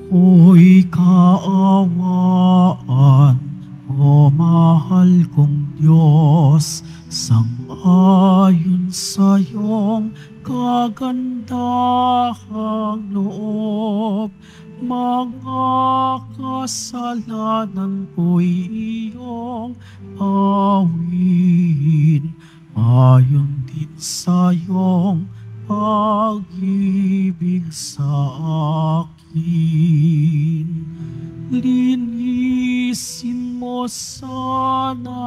ako'y kaawaan, o mahal kong Diyos, sang-ayon sa iyong kagandahang loob. Mga kasalanan ko'y iyong awin, ayon din sa iyong pag-ibig sa akin. Linisin mo sana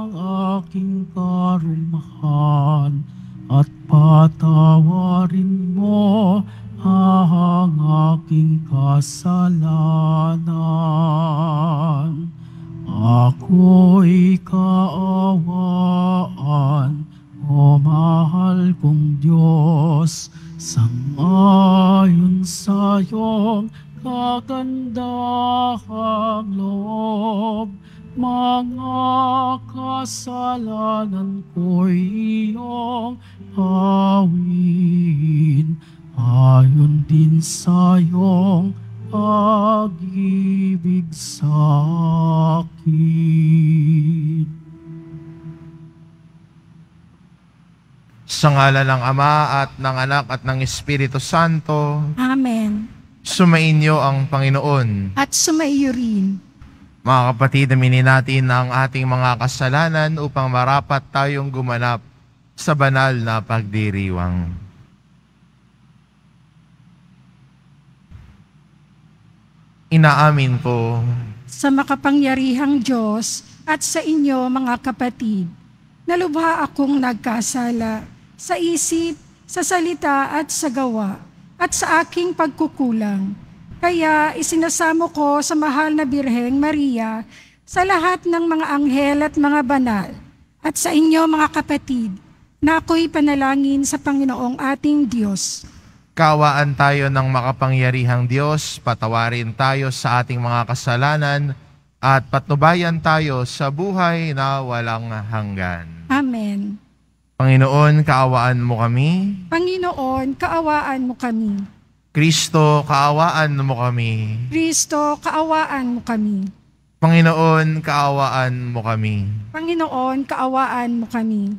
ang aking karumahan at patawarin mo ang aking kasalanan. Ako'y kaawaan, o mahal kong Diyos, sang-ayon sa iyong kagandahang loob. Mga kasalanan ko'y iyong awin, ayon din sa iyong pag-ibig sa akin. Sa ngalan ng Ama at ng Anak at ng Espiritu Santo. Amen. Sumainyo ang Panginoon. At sumaiyo rin. Mga kapatid, aminin natin ang ating mga kasalanan upang marapat tayong gumanap sa banal na pagdiriwang. Inaamin ko Sa makapangyarihang Diyos at sa inyo mga kapatid, nalubha akong nagkasala sa isip, sa salita at sa gawa, at sa aking pagkukulang. Kaya isinasamo ko sa mahal na Birheng Maria, sa lahat ng mga anghel at mga banal, at sa inyo mga kapatid, na ako'y panalangin sa Panginoong ating Diyos. Kaawaan tayo ng makapangyarihang Diyos, patawarin tayo sa ating mga kasalanan, at patnubayan tayo sa buhay na walang hanggan. Amen. Panginoon, kaawaan mo kami. Panginoon, kaawaan mo kami. Kristo, kaawaan mo kami. Kristo, kaawaan mo kami. Panginoon, kaawaan mo kami. Panginoon, kaawaan mo kami.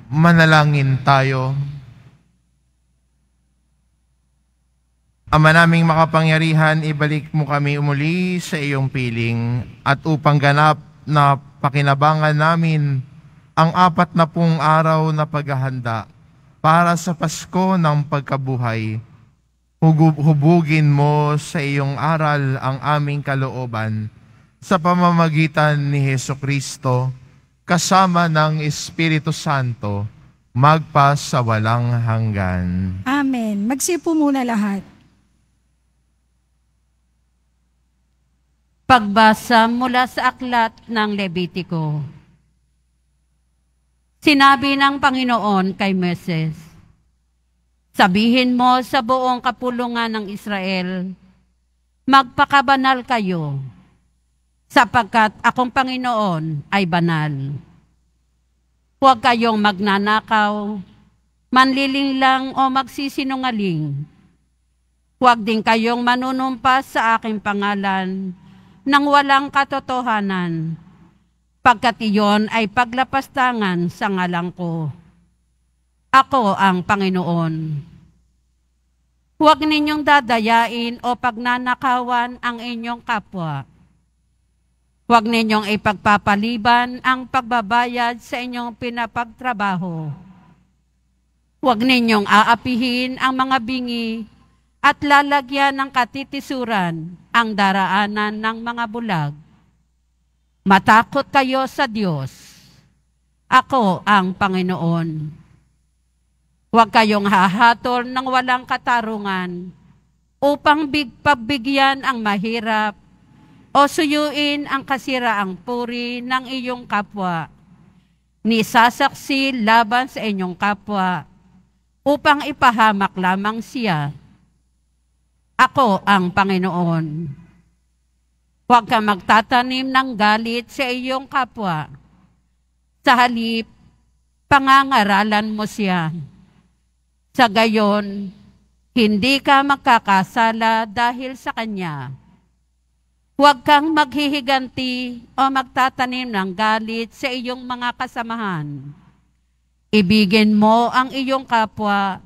Manalangin tayo. Ama naming makapangyarihan, ibalik mo kami umuli sa iyong piling at upang ganap na pakinabangan namin ang 40 araw na paghahanda para sa Pasko ng pagkabuhay. Hubugin mo sa iyong aral ang aming kalooban sa pamamagitan ni Hesukristo, kasama ng Espiritu Santo, magpa sa walang hanggan. Amen. Magsipo muna lahat. Pagbasa mula sa aklat ng Levitiko. Sinabi ng Panginoon kay Moises, sabihin mo sa buong kapulungan ng Israel, magpakabanal kayo, sapagkat akong Panginoon ay banal. Huwag kayong magnanakaw, manlilinglang o magsisinungaling. Huwag din kayong manunumpas sa aking pangalan nang walang katotohanan, pagkat iyon ay paglapastangan sa ngalan ko. Ako ang Panginoon. Huwag ninyong dadayain o pagnanakawan ang inyong kapwa. Huwag ninyong ipagpapaliban ang pagbabayad sa inyong pinapagtrabaho. Huwag ninyong aapihin ang mga bingi at lalagyan ng katitisuran ang daraanan ng mga bulag. Matakot kayo sa Diyos. Ako ang Panginoon. Huwag kayong hahatol ng walang katarungan upang pagbigyan ang mahirap o suyuin ang kasiraang puri ng iyong kapwa. Ni sasaksi laban sa inyong kapwa upang ipahamak lamang siya. Ako ang Panginoon. Huwag ka magtatanim ng galit sa iyong kapwa. Sa halip, pangangaralan mo siya. Sa gayon, Hindi ka magkakasala dahil sa Kanya. Huwag kang maghihiganti o magtatanim ng galit sa iyong mga kasamahan. Ibigin mo ang iyong kapwa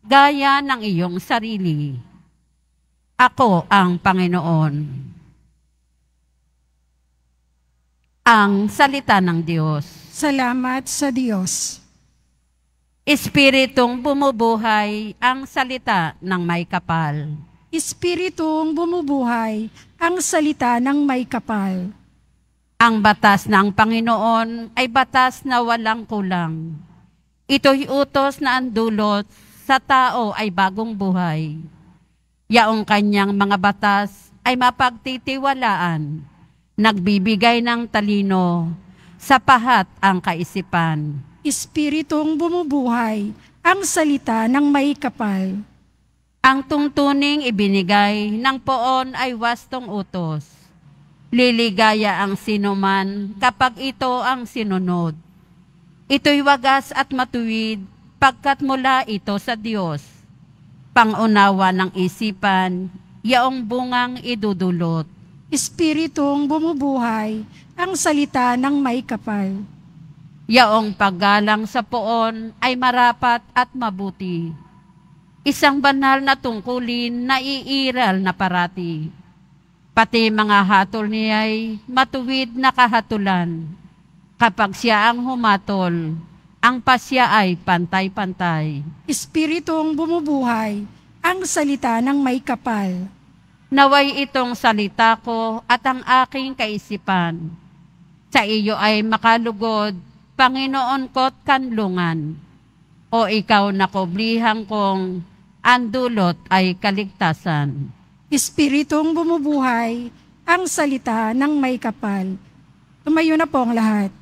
gaya ng iyong sarili. Ako ang Panginoon. Ang salita ng Diyos. Salamat sa Diyos. Espiritong bumubuhay ang salita ng may kapal. Espiritong bumubuhay ang salita ng may kapal. Ang batas ng Panginoon ay batas na walang kulang. Ito'y utos na ang dulot sa tao ay bagong buhay. Yaong kanyang mga batas ay mapagtitiwalaan, nagbibigay ng talino, sapahat ang kaisipan. Espiritong bumubuhay ang salita ng may kapal. Ang tungtuning ibinigay ng poon ay wastong utos. Liligaya ang sinuman kapag ito ang sinunod. Ito'y wagas at matuwid pagkat mula ito sa Diyos. Pangunawa ng isipan, yaong bungang idudulot. Espiritong bumubuhay ang salita ng may kapal. Yaong paggalang sa poon ay marapat at mabuti. Isang banal na tungkulin na iiral na parati. Pati mga hatol niya'y matuwid na kahatulan. Kapag siya ang humatol, ang pasya ay pantay-pantay. Espiritong bumubuhay ang salita ng may kapal. Naway itong salita ko at ang aking kaisipan. Sa iyo ay makalugod, Panginoon ko't kanlungan. O ikaw na kublihan kong ang dulot ay kaligtasan. Espiritong bumubuhay ang salita ng may kapal. Tumayo na po ang lahat.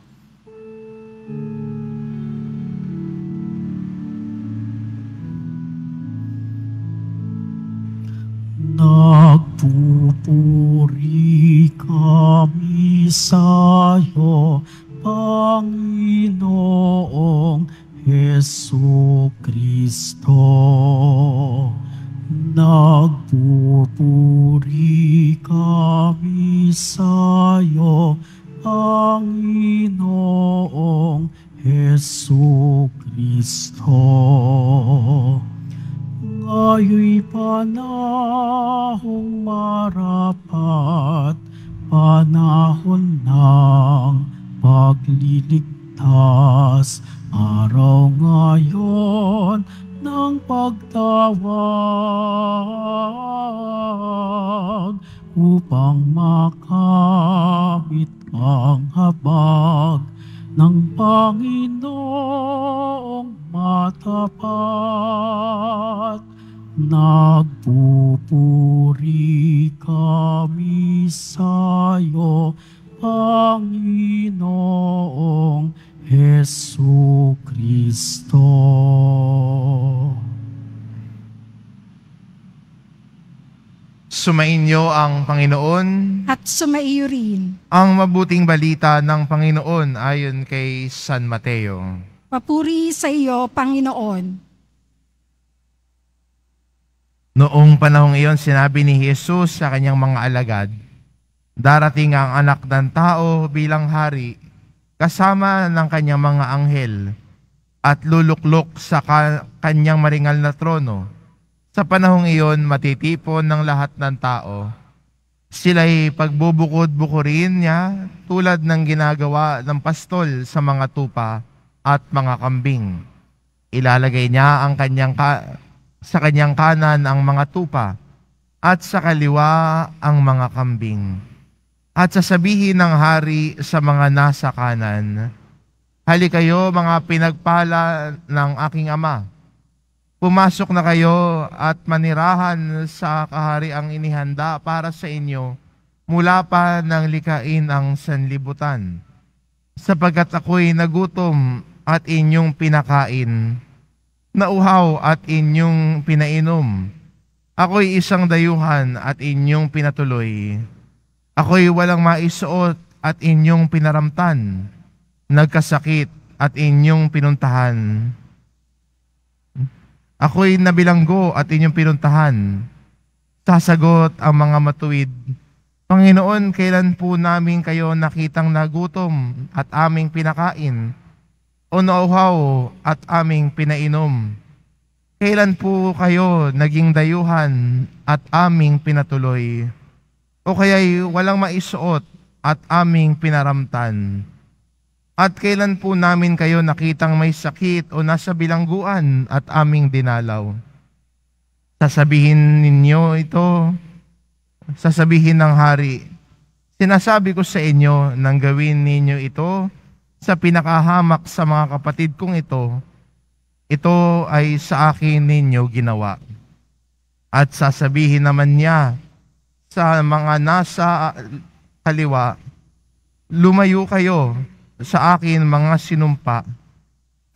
Nagpupuri kami sa'yo, Panginoong Hesu Kristo. Nagpupuri kami sa'yo, Panginoong Hesu Kristo. Ngayon'y panahong marapat, panahon ng pagliligtas, araw ngayon ng pagtawag, upang makamit ang habag ng Panginoong matapat. Nagpupuri kami sa'yo, Panginoong Hesu Kristo. Sumainyo ang Panginoon. At sumaiyo rin. Ang mabuting balita ng Panginoon ayon kay San Mateo. Papuri sa iyo, Panginoon. Noong panahong iyon, sinabi ni Jesus sa kanyang mga alagad, darating ang anak ng tao bilang hari, kasama ng kanyang mga anghel, at luluklok sa kanyang maringal na trono. Sa panahong iyon, matitipon ng lahat ng tao. Sila'y pagbubukod-bukurin niya tulad ng ginagawa ng pastol sa mga tupa at mga kambing. Ilalagay niya ang sa kanyang kanan ang mga tupa at sa kaliwa ang mga kambing. At sasabihin ng hari sa mga nasa kanan, halikayo mga pinagpala ng aking ama. Pumasok na kayo at manirahan sa kahariang inihanda para sa inyo mula pa nang likain ang sanlibutan. Sapagkat ako'y nagutom at inyong pinakain, nauhaw at inyong pinainom. Ako'y isang dayuhan at inyong pinatuloy. Ako'y walang maisuot at inyong pinaramtan. Nagkasakit at inyong pinuntahan. Ako'y nabilanggo at inyong pinuntahan. Sasagot ang mga matuwid, Panginoon, kailan po namin kayo nakitang nagutom at aming pinakain, o nauhaw at aming pinainom? Kailan po kayo naging dayuhan at aming pinatuloy? O kaya'y walang maisuot at aming pinaramtan? At kailan po namin kayo nakitang may sakit o nasa bilangguan at aming dinalaw? Sasabihin ninyo ito, sasabihin ng hari, sinasabi ko sa inyo nang gawin ninyo ito sa pinakahamak sa mga kapatid kong ito ay sa akin ninyo ginawa. At sasabihin naman niya sa mga nasa kaliwa, lumayo kayo sa akin mga sinumpa,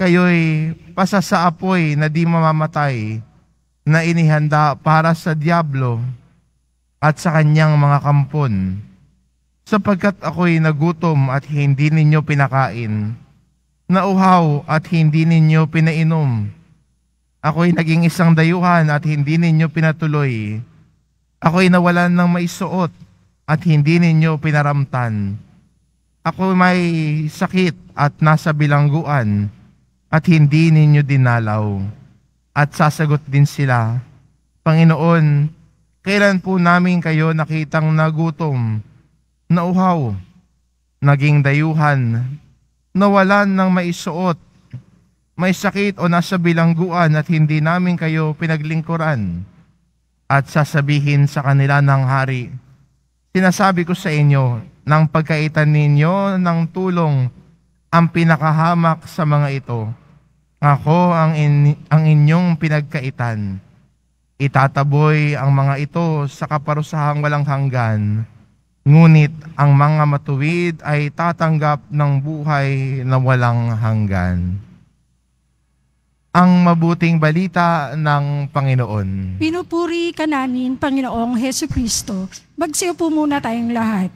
kayo'y pasasaapoy na di mamamatay na inihanda para sa diablo at sa kanyang mga kampon. Sapagkat ako'y nagutom at hindi ninyo pinakain, nauhaw at hindi ninyo pinainom. Ako'y naging isang dayuhan at hindi ninyo pinatuloy. Ako'y nawalan ng maisuot at hindi ninyo pinaramtan. Ako may sakit at nasa bilangguan at hindi ninyo dinalaw. At sasagot din sila, Panginoon, kailan po namin kayo nakitang nagutom, nauhaw, naging dayuhan, nawalan ng maisuot, may sakit o nasa bilangguan at hindi namin kayo pinaglingkuran? At sasabihin sa kanila ng hari, sinasabi ko sa inyo, nang pagkaitan ninyo ng tulong ang pinakahamak sa mga ito, ako ang inyong pinagkaitan. Itataboy ang mga ito sa kaparusahang walang hanggan, ngunit ang mga matuwid ay tatanggap ng buhay na walang hanggan. Ang mabuting balita ng Panginoon. Pinupuri ka namin, Panginoong Hesus Kristo. Magsiyo po muna tayong lahat.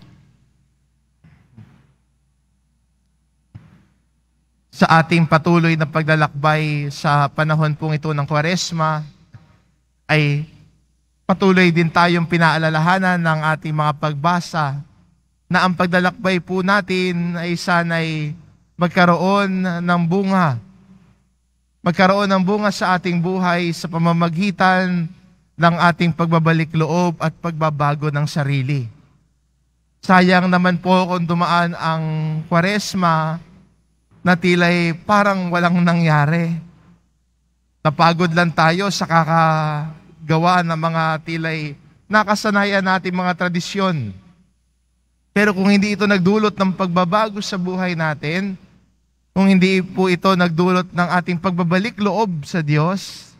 Sa ating patuloy na paglalakbay sa panahon pong ito ng Kwaresma, ay patuloy din tayong pinaalalahanan ng ating mga pagbasa na ang paglalakbay po natin ay sana'y magkaroon ng bunga. Magkaroon ng bunga sa ating buhay sa pamamagitan ng ating pagbabalik loob at pagbabago ng sarili. Sayang naman po kung dumaan ang Kwaresma na tila'y parang walang nangyari. Napagod lang tayo sa kakagawa ng mga tila'y nakasanayan natin mga tradisyon. Pero kung hindi ito nagdulot ng pagbabago sa buhay natin, kung hindi po ito nagdulot ng ating pagbabalik loob sa Diyos,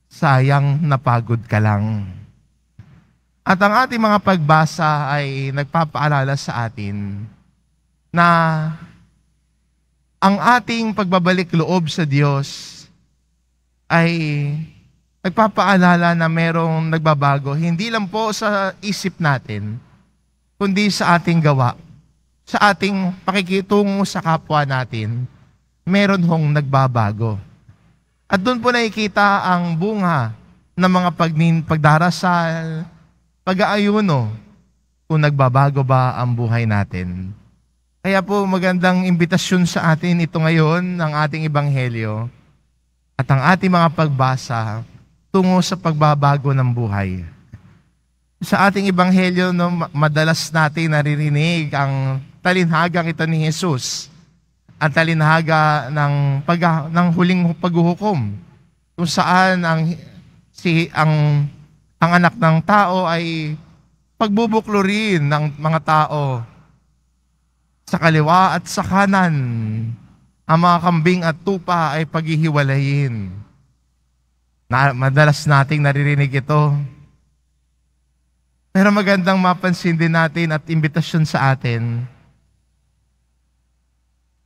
sayang napagod ka lang. At ang ating mga pagbasa ay nagpapaalala sa atin na ang ating pagbabalik loob sa Diyos ay nagpapaalala na merong nagbabago, hindi lang po sa isip natin, kundi sa ating gawa, sa ating pakikitungo sa kapwa natin, meron hong nagbabago. At doon po nakikita ang bunga ng mga pagdarasal, pag-aayuno, kung nagbabago ba ang buhay natin. Kaya po magandang imbitasyon sa atin ito ngayon, ang ating Ebanghelyo at ang ating mga pagbasa tungo sa pagbabago ng buhay. Sa ating Ebanghelyo, madalas natin naririnig ang talinhagang ito ni Jesus, ang talinhaga ng huling paghuhukom, kung saan ang anak ng tao ay pagbubuklurin ng mga tao sa kaliwa at sa kanan. Ang mga kambing at tupa ay paghihiwalayin. Madalas nating naririnig ito. Pero magandang mapansin din natin at imbitasyon sa atin.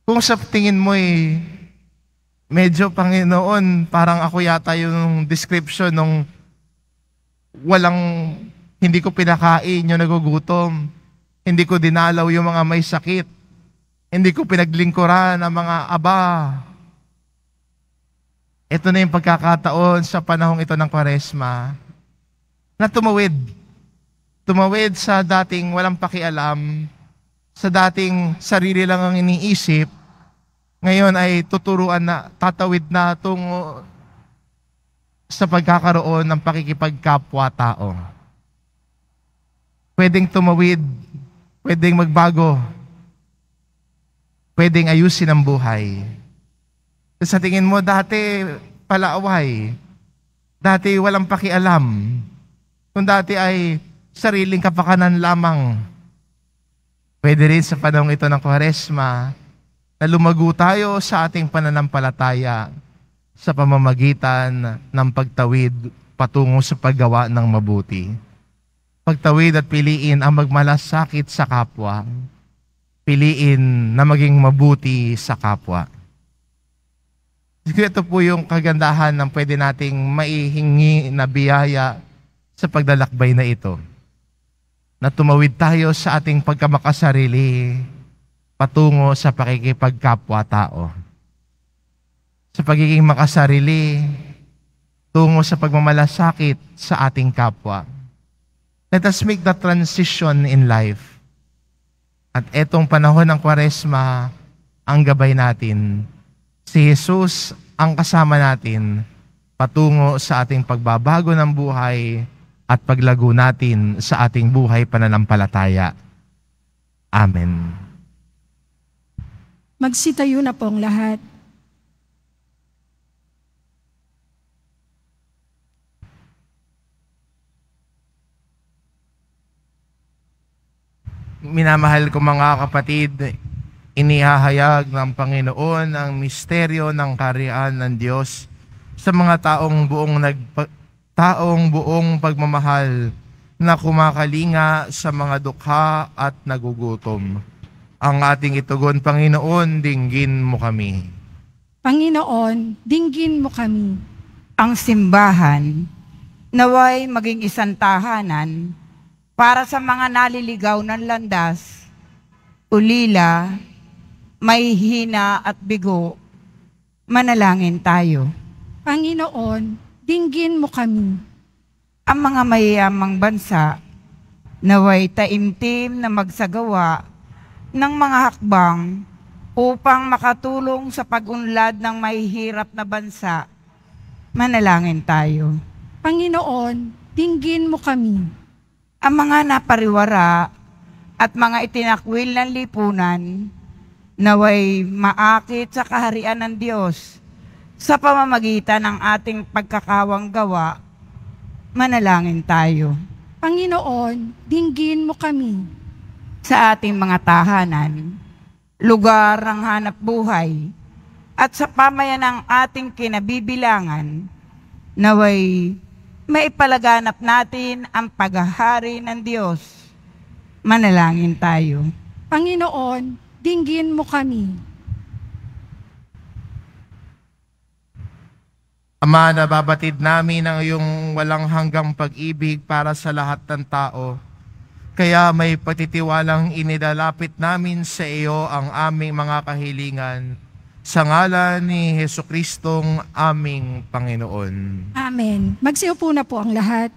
Kung sa tingin mo medyo, Panginoon, parang ako yata yung description ng hindi ko pinakain yung nagugutom, hindi ko dinalaw yung mga may sakit, hindi ko pinaglingkuran ang mga aba. ito na yung pagkakataon sa panahong ito ng Kwaresma na tumawid. Tumawid sa dating walang pakialam, sa dating sarili lang ang iniisip, ngayon ay tatawid na tungo sa pagkakaroon ng pakikipagkapwa-tao. Pwedeng tumawid, pwedeng magbago, pwedeng ayusin ang buhay. Sa tingin mo, dati palaaway, dati walang pakialam, kung dati ay sariling kapakanan lamang. Pwede rin sa panahong ito ng Kwaresma na lumago tayo sa ating pananampalataya sa pamamagitan ng pagtawid patungo sa paggawa ng mabuti. Pagtawid at piliin ang magmalasakit sa kapwa. Piliin na maging mabuti sa kapwa. Ito po yung kagandahan ng pwede nating maihingi na biyaya sa paglalakbay na ito. Na tumawid tayo sa ating pagkamakasarili patungo sa pakikipagkapwa-tao. Sa pagiging makasarili, tungo sa pagmamalasakit sa ating kapwa. Let us make the transition in life. At etong panahon ng Kwaresma, ang gabay natin. Si Jesus ang kasama natin patungo sa ating pagbabago ng buhay at paglago natin sa ating buhay pananampalataya. Amen. Magsitayo na po ang lahat. Minamahal ko mga kapatid, inihahayag ng Panginoon ang misteryo ng kaharian ng Diyos sa mga taong buong pagmamahal na kumakalinga sa mga dukha at nagugutom. Ang ating itugon, Panginoon, dinggin mo kami. Panginoon, dinggin mo kami. Ang simbahan, naway maging isang tahanan para sa mga naliligaw ng landas, ulila, may hina at bigo. Manalangin tayo. Panginoon, dinggin mo kami. Ang mga mayayamang bansa, naway taimtim na magsagawa ng mga hakbang upang makatulong sa pag-unlad ng mahihirap na bansa. Manalangin tayo. Panginoon, dinggin mo kami. Ang mga napariwara at mga itinakwil ng lipunan, naway maakit sa kaharian ng Diyos sa pamamagitan ng ating pagkakawang gawa. Manalangin tayo. Panginoon, dinggin mo kami. Sa ating mga tahanan, lugar ng hanap buhay, at sa pamayan ng ating kinabibilangan, naway maipalaganap natin ang paghahari ng Diyos. Manalangin tayo. Panginoon, dinggin mo kami. Ama, nababatid namin ang iyong walang hanggang pag-ibig para sa lahat ng tao. Kaya may patitiwalang inilalapit namin sa iyo ang aming mga kahilingan. Sa ngalan ni Jesucristong aming Panginoon. Amen. Magsiupo na po ang lahat.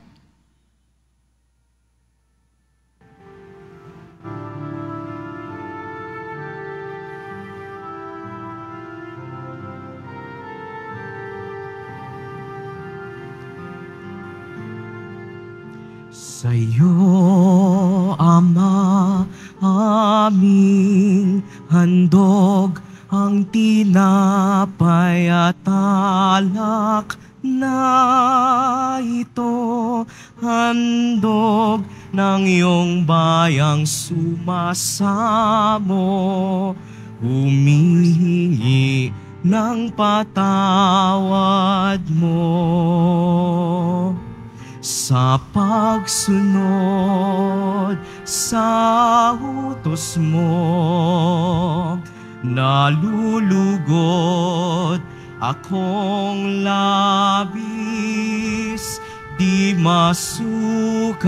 Sa iyo, Ama, aming handog ang tinapay at alak na ito, handog ng iyong bayang sumasamo, humihingi ng patawad mo. Sa pagsunod sa utos mo, nalulugod akong labis, di masukat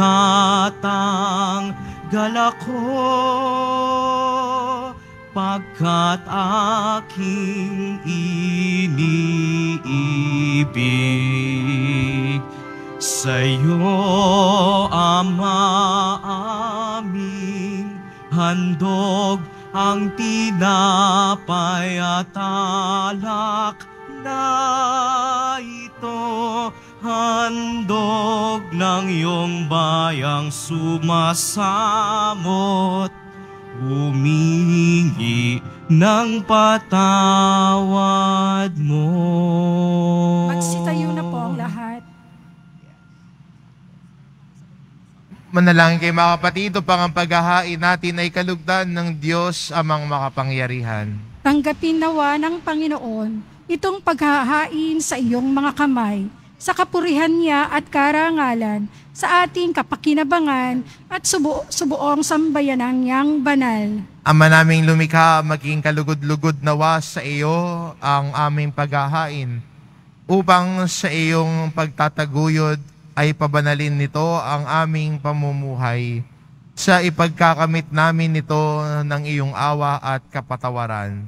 ang galak ko. pagkat aking iniibig. Sa'yo, Ama, aming handog ang tinapay at alak na ito, handog ng iyong bayang sumasamot, humingi ng patawad mo. Magsitayo na po ang lahat. Manalangin kayo mga kapatid, upang ang paghahain natin ay kalugdan ng Diyos amang makapangyarihan. Tanggapin nawa ng Panginoon itong paghahain sa iyong mga kamay, sa kapurihan niya at karangalan, sa ating kapakinabangan at subuong sambayanan niyang banal. Ama naming lumikha, maging kalugod-lugod nawa sa iyo ang aming paghahain, upang sa iyong pagtataguyod ay pabanalin nito ang aming pamumuhay, sa ipagkakamit namin nito ng iyong awa at kapatawaran,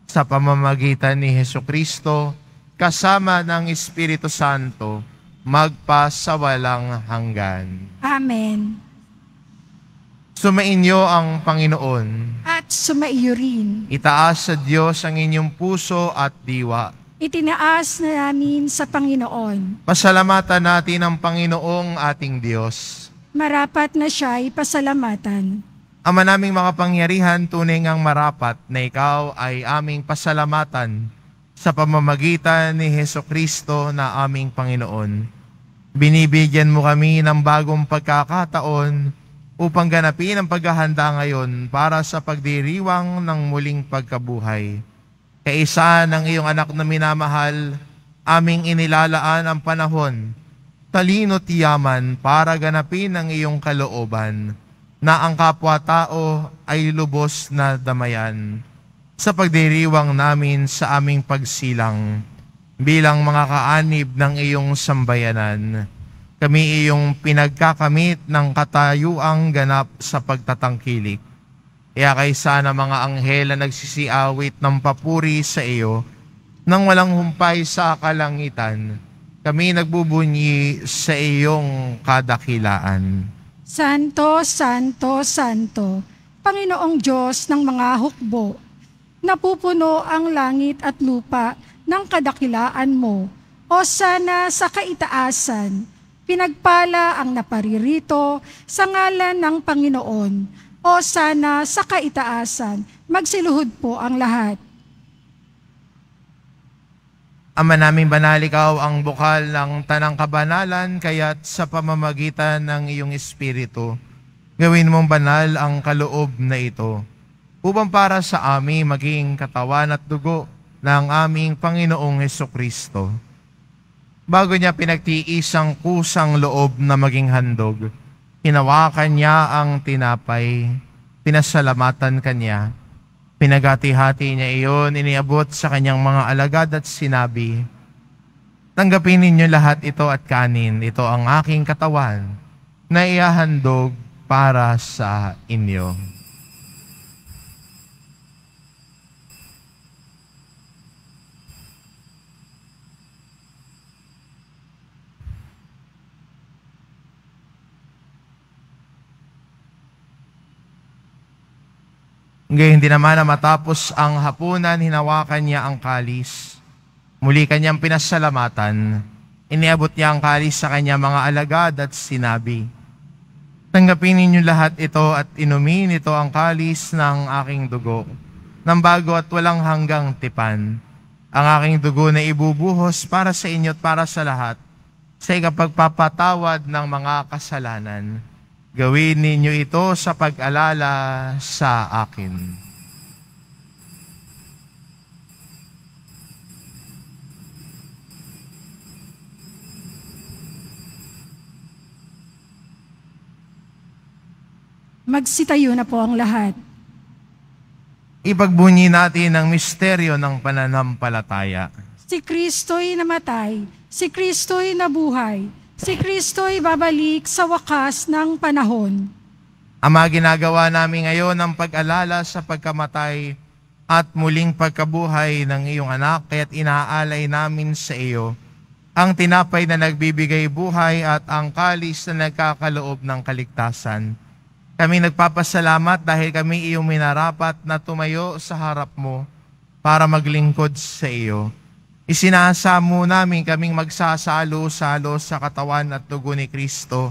sa pamamagitan ni Hesukristo, kasama ng Espiritu Santo, magpasawalang hanggan. Amen. Sumainyo ang Panginoon. At sumaiyo rin. Itaas sa Diyos ang inyong puso at diwa. Itinaas na namin sa Panginoon. Pasalamatan natin ang Panginoong ating Diyos. Marapat na siya'y pasalamatan. Ama naming makapangyarihan, tunay ngang marapat na ikaw ay aming pasalamatan sa pamamagitan ni Hesukristo na aming Panginoon. Binibigyan mo kami ng bagong pagkakataon upang ganapin ang paghahanda ngayon para sa pagdiriwang ng muling pagkabuhay. Kaisa ng iyong anak na minamahal, aming inilalaan ang panahon, talino't yaman para ganapin ang iyong kalooban, na ang kapwa-tao ay lubos na damayan. Sa pagdiriwang namin sa aming pagsilang, bilang mga kaanib ng iyong sambayanan, kami iyong pinagkakamit ng katayuang ganap sa pagtatangkilik. Kaya kaysa na mga anghel na nagsisiawit ng papuri sa iyo, nang walang humpay sa kalangitan, kami nagbubunyi sa iyong kadakilaan. Santo, Santo, Santo, Panginoong Diyos ng mga hukbo, napupuno ang langit at lupa ng kadakilaan mo. O sana sa kaitaasan, pinagpala ang naparirito sa ngalan ng Panginoon. O sana sa kaitaasan, magsiluhod po ang lahat. Ama naming banal, ikaw ang bukal ng tanang kabanalan, kaya't sa pamamagitan ng iyong Espiritu, gawin mong banal ang kaloob na ito, upang para sa amin maging katawan at dugo ng aming Panginoong Hesukristo. Bago niya pinagtiis ang kusang loob na maging handog, hinawakan niya ang tinapay, pinasalamatan kanya, pinagati-hati niya iyon, iniabot sa kanyang mga alagad at sinabi, "Tanggapin ninyo lahat ito at kanin, ito ang aking katawan na ihahandog para sa inyo." Ngayon hindi naman na matapos ang hapunan, hinawakan niya ang kalis. Muli kanyang pinasalamatan. Iniabot niya ang kalis sa kanyang mga alagad at sinabi, "Tanggapin ninyo lahat ito at inumin ito ang kalis ng aking dugo, ng bago at walang hanggang tipan. Ang aking dugo na ibubuhos para sa inyo at para sa lahat, sa ikapagpapatawad ng mga kasalanan. Gawin ninyo ito sa pag-alala sa akin." Magsitayo na po ang lahat. Ipagbunyi natin ang misteryo ng pananampalataya. Si Kristo'y namatay, si Kristo'y nabuhay, si Kristo'y babalik sa wakas ng panahon. Ama, ginagawa namin ngayon ang pag-alala sa pagkamatay at muling pagkabuhay ng iyong anak, kaya't inaalay namin sa iyo ang tinapay na nagbibigay buhay at ang kalis na nagkakaloob ng kaligtasan. Kami nagpapasalamat dahil kami iyong minarapat na tumayo sa harap mo para maglingkod sa iyo. Isinasamo namin kaming magsasalo-salo sa katawan at dugo ni Kristo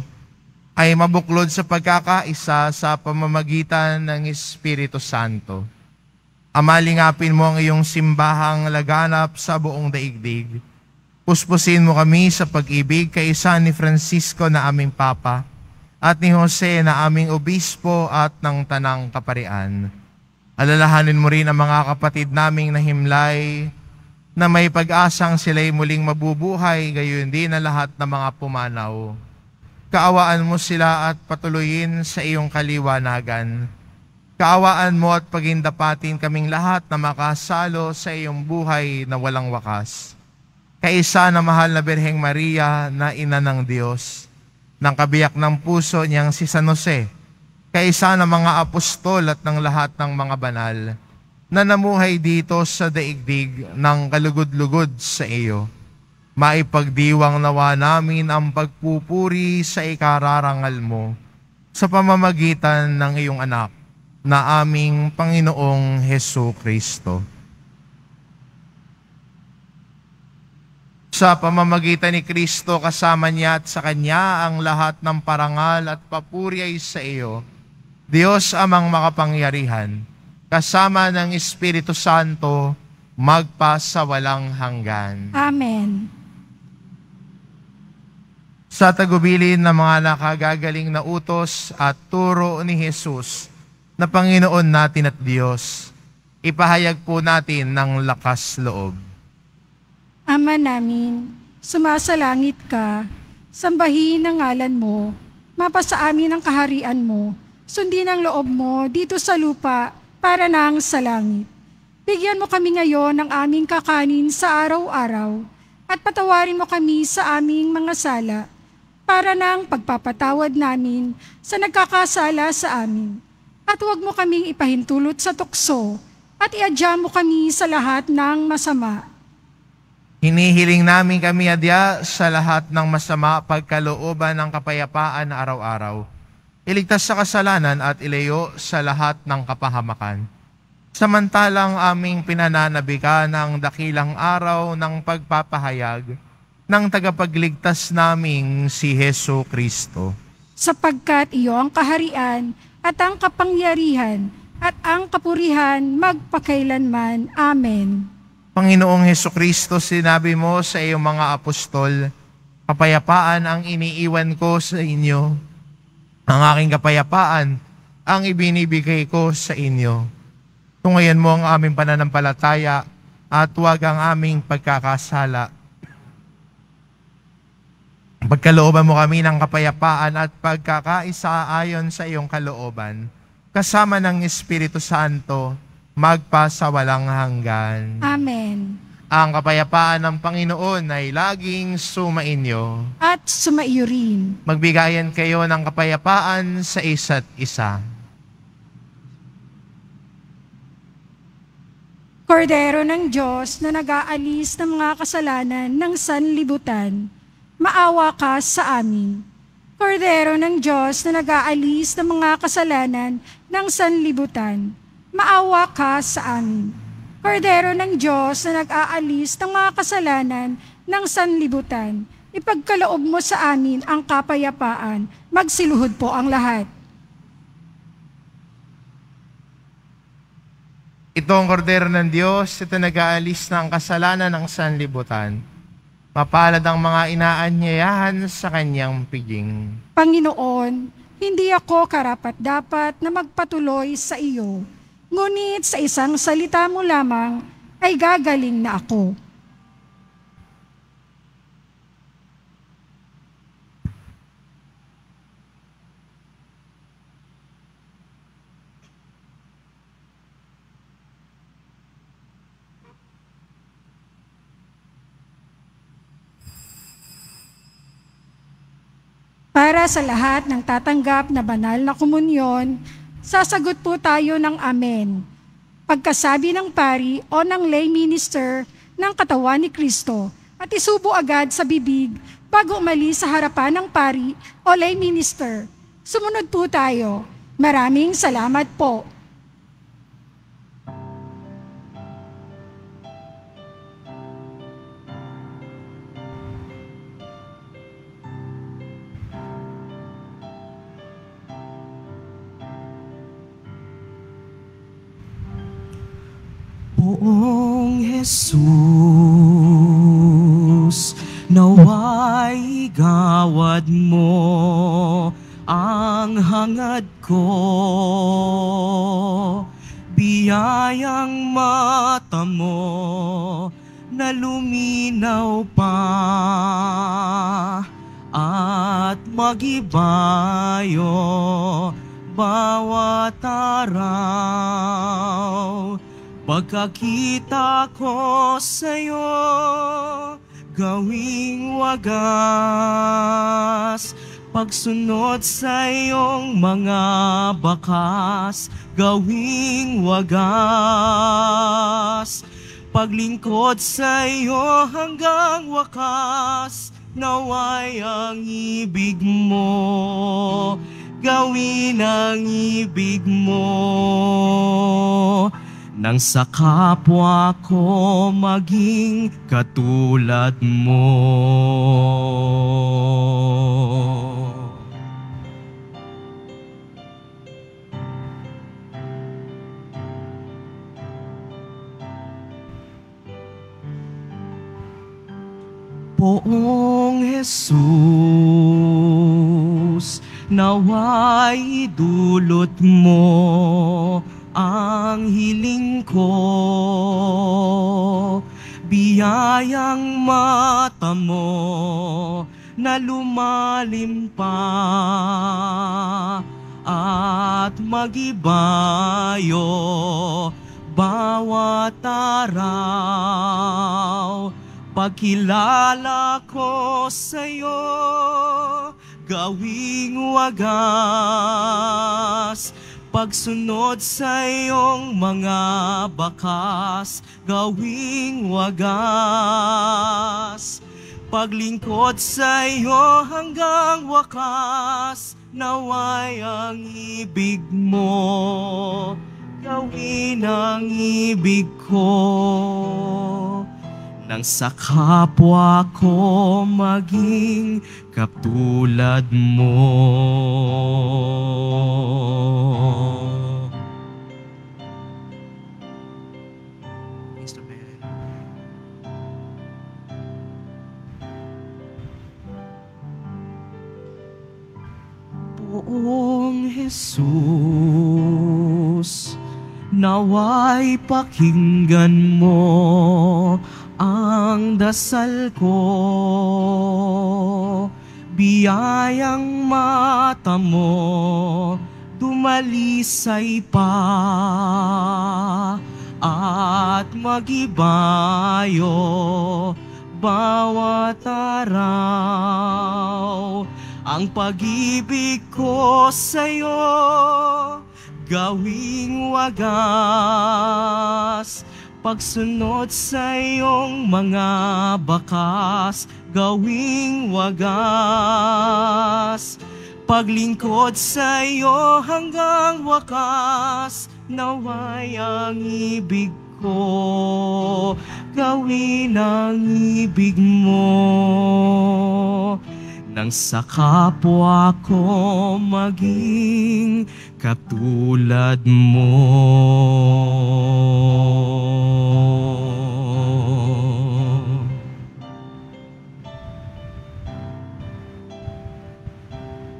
ay mabuklod sa pagkakaisa sa pamamagitan ng Espiritu Santo. Amalingapin mo ang iyong simbahang laganap sa buong daigdig. Puspusin mo kami sa pag-ibig kaisa ni Francisco na aming Papa at ni Jose na aming Obispo at ng Tanang Kaparian. Alalahanin mo rin ang mga kapatid naming nahimlay na may pag-asang sila'y muling mabubuhay, gayon din ang lahat ng mga pumanaw. Kaawaan mo sila at patuloyin sa iyong kaliwanagan. Kaawaan mo at pagindapatin kaming lahat na makasalo sa iyong buhay na walang wakas. Kaisa na mahal na Birheng Maria na ina ng Diyos, ng kabiyak ng puso niyang si San Jose, kaisa ng mga apostol at ng lahat ng mga banal, na namuhay dito sa daigdig ng kalugod-lugod sa iyo. Maipagdiwang nawa namin ang pagpupuri sa ikararangal mo sa pamamagitan ng iyong anak na aming Panginoong Hesu Kristo. Sa pamamagitan ni Kristo, kasama niya at sa Kanya ang lahat ng parangal at papuri ay sa iyo, Diyos amang makapangyarihan, kasama ng Espiritu Santo, magpa sa walang hanggan. Amen. Sa tagubilin ng mga nakagagaling na utos at turo ni Jesus na Panginoon natin at Diyos, ipahayag po natin ng lakas loob. Ama namin, sumasalangit ka, sambahin ang ngalan mo, mapasa amin ang kaharian mo, sundin ang loob mo dito sa lupa para nang sa langit. Bigyan mo kami ngayon ng aming kakanin sa araw-araw at patawarin mo kami sa aming mga sala para nang pagpapatawad namin sa nagkakasala sa amin. At huwag mo kaming ipahintulot sa tukso at iadya mo kami sa lahat ng masama. Hinihiling namin kami adya sa lahat ng masama pagkalooban ng kapayapaan na araw-araw. Iligtas sa kasalanan at ilayo sa lahat ng kapahamakan. Samantalang aming pinananabikan ang dakilang araw ng pagpapahayag ng tagapagligtas naming si Hesu Kristo. Sapagkat iyo ang kaharian at ang kapangyarihan at ang kapurihan magpakailanman. Amen. Panginoong Hesukristo, sinabi mo sa iyong mga apostol, kapayapaan ang iniiwan ko sa inyo. Ang aking kapayapaan ang ibinibigay ko sa inyo. Tungayan mo ang aming pananampalataya at huwag ang aming pagkakasala. Pagkalooban mo kami ng kapayapaan at pagkakaisa ayon sa iyong kalooban, kasama ng Espiritu Santo, magpa sa walang hanggan. Amen. Ang kapayapaan ng Panginoon ay laging sumainyo. At sumaiyo rin. Magbigayan kayo ng kapayapaan sa isa't isa. Kordero ng Diyos na nag-aalis ng mga kasalanan ng sanlibutan, maawa ka sa amin. Kordero ng Diyos na nag-aalis ng mga kasalanan ng sanlibutan, maawa ka sa amin. Kordero ng Diyos na nag-aalis ng mga kasalanan ng sanlibutan, ipagkaloob mo sa amin ang kapayapaan. Magsiluhod po ang lahat. Ito ang kordero ng Diyos, ito nag-aalis ng kasalanan ng sanlibutan. Mapalad ang mga inaanyayahan sa kanyang piging. Panginoon, hindi ako karapat-dapat na magpatuloy sa iyo. Ngunit sa isang salita mo lamang ay gagaling na ako. Para sa lahat ng tatanggap na banal na komunyon, sasagot po tayo ng Amen. pagkasabi ng pari o ng lay minister ng katawan ni Kristo at isubo agad sa bibig bago umalis sa harapan ng pari o lay minister. Sumunod po tayo. Maraming salamat po. Poong Jesus, naway gawad mo ang hangad ko. Biyayang mata mo na luminaw pa at magibayo bawat araw. Pagkakita ko sa'yo, gawing wagas. Pagsunod sa iyong mga bakas, gawing wagas. Paglingkod sa iyo hanggang wakas, naway ang ibig mo, gawin ang ibig mo. Nang sa kapwa ko maging katulad mo. Poong Jesus, naway dulot mo ang hiling ko. Biyayang mata mo na lumalim pa at magibayo bawat araw. Pagkilala ko sa'yo, gawing wagas. Pagsunod sa iyong mga bakas, gawing wagas. Paglingkod sa iyo hanggang wakas, naway ang ibig mo, gawin ang ibig ko. Nang sa kapwa ko maging katulad mo. Poong Jesus, naway pakinggan mo ang dasal ko. Biyayang mata mo dumalisay pa at magibayo bawat araw. Ang pag-ibig ko sa'yo gawing wagas. Pagsunod sa iyong mga bakas, gawing wagas. Paglingkod sa iyo hanggang wakas, naway ang ibig ko, gawin ang ibig mo. Nang sa kapwa ko maging katulad mo.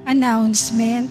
Announcement.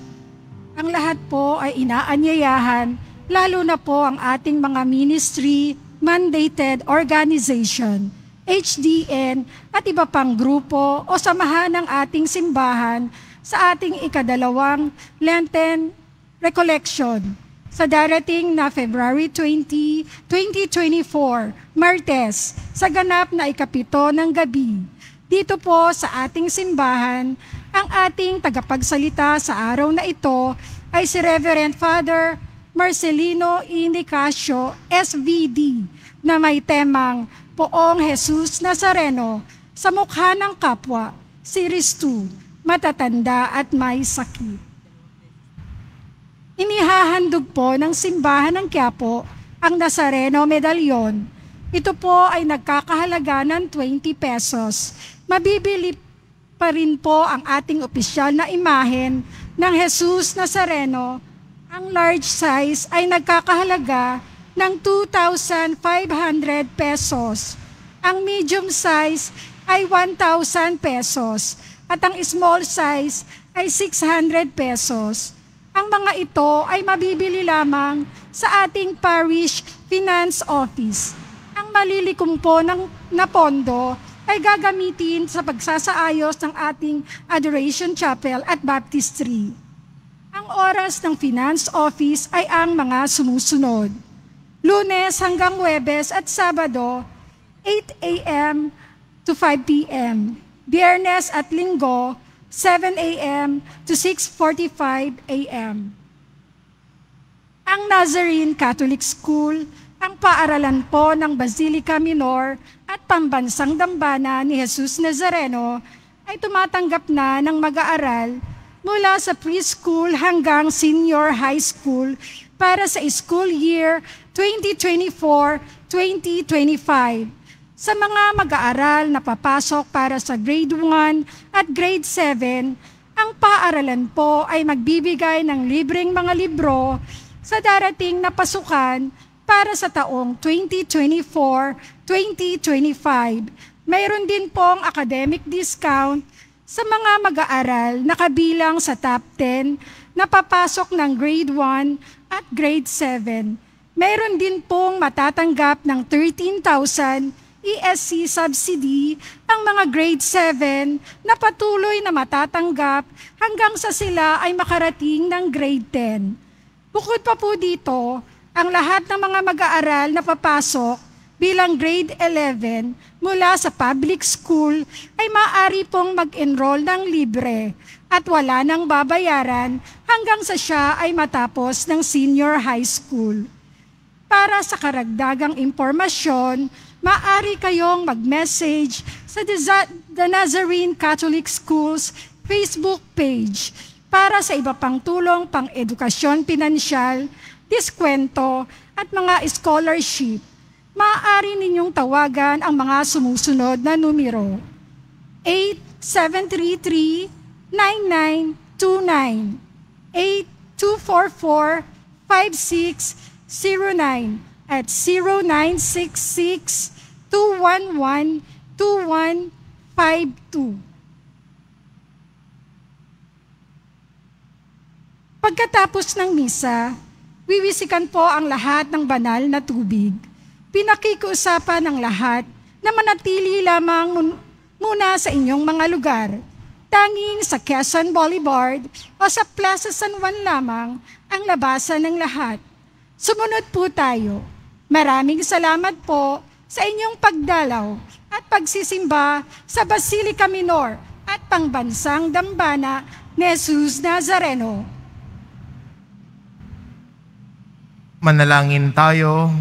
Ang lahat po ay inaanyayahan, lalo na po ang ating mga ministry, mandated organization, HDN at iba pang grupo o samahan ng ating simbahan sa ating ikadalawang Lenten Recollection sa darating na February 20, 2024, Martes, sa ganap na ikapito ng gabi. Dito po sa ating simbahan, ang ating tagapagsalita sa araw na ito ay si Reverend Father Marcelino Inicacio, SVD, na may temang Poong Jesus Nazareno sa mukha ng kapwa, Series 2, matatanda at may sakit. Inihahandog po ng simbahan ng Quiapo ang Nazareno Medallion. Ito po ay nagkakahalaga ng 20 pesos. Mabibili pa rin po ang ating opisyal na imahen ng Jesus Nazareno. Ang large size ay nagkakahalaga ng 2,500 pesos. Ang medium size ay 1,000 pesos. At ang small size ay 600 pesos. Ang mga ito ay mabibili lamang sa ating parish finance office. Ang malilikom po na pondo ay gagamitin sa pagsasaayos ng ating Adoration Chapel at Baptistry. Ang oras ng finance office ay ang mga sumusunod. Lunes hanggang Huwebes at Sabado, 8 a.m. to 5 p.m. Biyernes at Linggo, 7 a.m. to 6:45 a.m. Ang Nazarene Catholic School, ang paaralan po ng Basilica Minor at Pambansang Dambana ni Jesus Nazareno ay tumatanggap na ng mag-aaral mula sa preschool hanggang senior high school para sa school year 2024-2025. Sa mga mag-aaral na papasok para sa grade 1 at grade 7, ang paaralan po ay magbibigay ng libreng mga libro sa darating na pasukan para sa taong 2024-2025. Mayroon din pong academic discount sa mga mag-aaral na kabilang sa top 10 na papasok ng grade 1 at grade 7. Mayroon din pong matatanggap ng 13,000 ESC subsidy ang mga grade 7 na patuloy na matatanggap hanggang sa sila ay makarating ng grade 10. Bukod pa po dito, ang lahat ng mga mag-aaral na papasok bilang grade 11 mula sa public school ay maaari pong mag-enroll ng libre at wala nang babayaran hanggang sa siya ay matapos ng senior high school. Para sa karagdagang impormasyon, maaari kayong mag-message sa The Nazarene Catholic Schools Facebook page para sa iba pang tulong pang edukasyon pinansyal, diskwento at mga scholarship. Maaari ninyong tawagan ang mga sumusunod na numero: 8733-9929, 8244-5609, at 0966-211-2152. Pagkatapos ng misa, wiwisikan po ang lahat ng banal na tubig. Pinakikiusapan ng lahat na manatili lamang muna sa inyong mga lugar. Tanging sa Quezon Boulevard o sa Plaza San Juan lamang ang labasan ng lahat. Sumunod po tayo. Maraming salamat po sa inyong pagdalaw at pagsisimba sa Basilica Minor at Pambansang Dambana ni Jesus Nazareno. Manalangin tayo.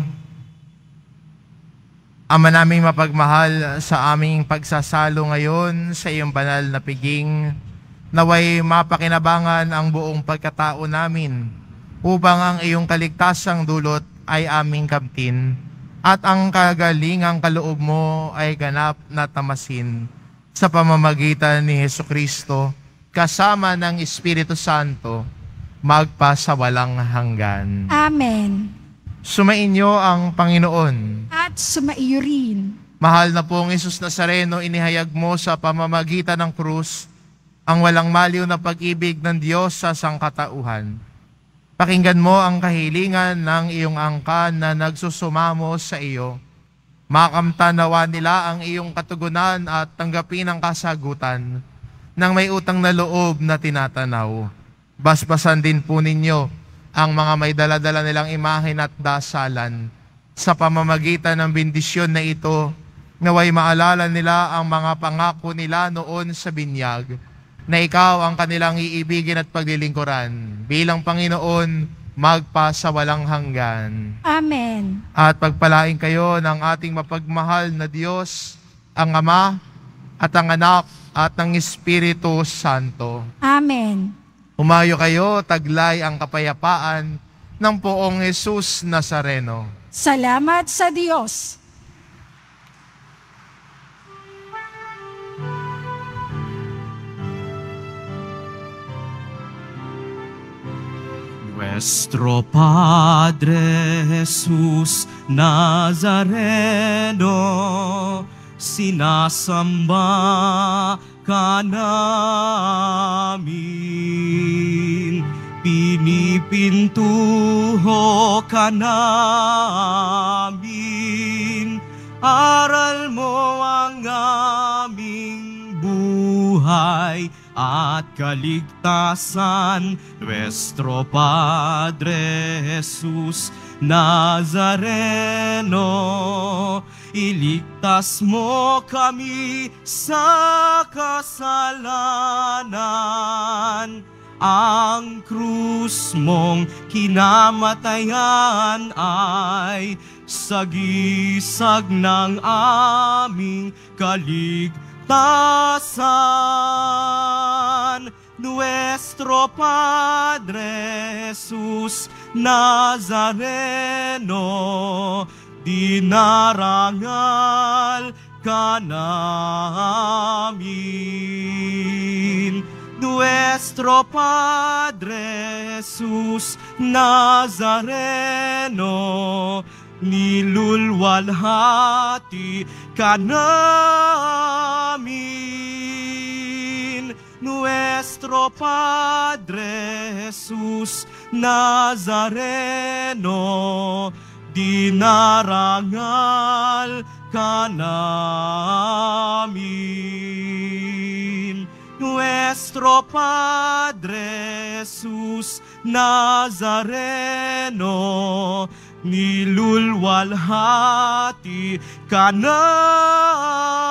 Ama naming mapagmahal, sa aming pagsasalo ngayon sa iyong banal na piging, naway mapakinabangan ang buong pagkatao namin upang ang iyong kaligtasang dulot ay aming kamtin at ang kagalingang kaloob mo ay ganap na tamasin sa pamamagitan ni Hesukristo kasama ng Espiritu Santo magpasawalang hanggan. Amen. Sumainyo ang Panginoon. At sumaiyo rin. Mahal na pong Jesus Nazareno, inihayag mo sa pamamagitan ng krus ang walang maliw na pag-ibig ng Diyos sa sangkatauhan. Pakinggan mo ang kahilingan ng iyong angkan na nagsusumamo sa iyo. Makamtanawa nila ang iyong katugunan at tanggapin ang kasagutan ng may utang na loob na tinatanaw. Basbasan din po ninyo ang mga may daladala nilang imahen at dasalan. Sa pamamagitan ng bendisyon na ito, naway maalala nila ang mga pangako nila noon sa binyag, na ikaw ang kanilang iibigin at paglilingkuran bilang Panginoon magpasawalang hanggan. Amen. At pagpalain kayo ng ating mapagmahal na Diyos, ang Ama at ang Anak at ang Espiritu Santo. Amen. Humayo kayo, taglay ang kapayapaan ng Poong Jesus Nazareno. Salamat sa Diyos. Nuestro Padre Jesus Nazareno, sinasamba ka namin, pinipintuho ka namin, aral mo ang aming buhay at kaligtasan. Nuestro Padre Jesus Nazareno, iligtas mo kami sa kasalanan. Ang krus mong kinamatayan ay sagisag ng aming kaligtasan. Nuestro Padre Jesus Nazareno, dinarangal ka namin. Nuestro Padre Jesus Nazareno, nilulwalhati ka namin. Nuestro Padre Jesus Nazareno, dinarangal ka namin. Nuestro Padre Jesus Nazareno, nilulwalhati ka namin.